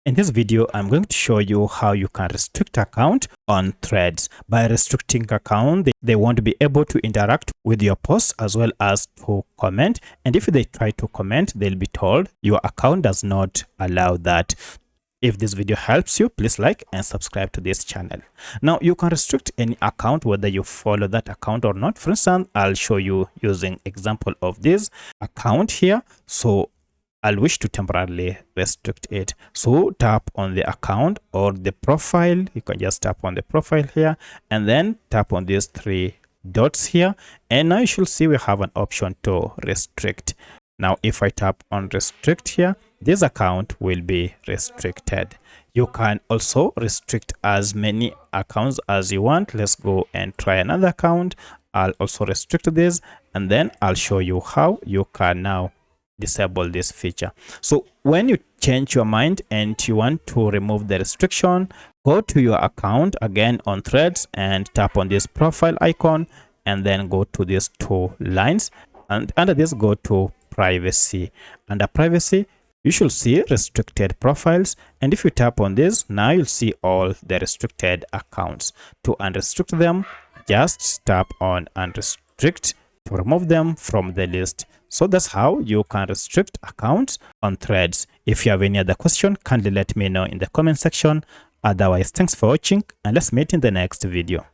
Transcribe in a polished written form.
In this video, I'm going to show you how you can restrict account on Threads. By restricting account, they won't be able to interact with your posts as well as to comment. And if they try to comment, they'll be told your account does not allow that. If this video helps you, please like and subscribe to this channel. Now, you can restrict any account, whether you follow that account or not. For instance, I'll show you using example of this account here. So I'll wish to temporarily restrict it. So tap on the account or the profile. You can just tap on the profile here and then tap on these three dots here. And now you should see we have an option to restrict. Now, if I tap on restrict here, this account will be restricted. You can also restrict as many accounts as you want. Let's go and try another account. I'll also restrict this and then I'll show you how you can now disable this feature. So when you change your mind and you want to remove the restriction, go to your account again on Threads and tap on this profile icon and then go to these two lines, and under this go to privacy. Under privacy, you should see restricted profiles, and if you tap on this, now you'll see all the restricted accounts. To unrestrict them, just tap on unrestrict to remove them from the list. So that's how you can restrict accounts on Threads. If you have any other question, kindly let me know in the comment section. Otherwise, thanks for watching and let's meet in the next video.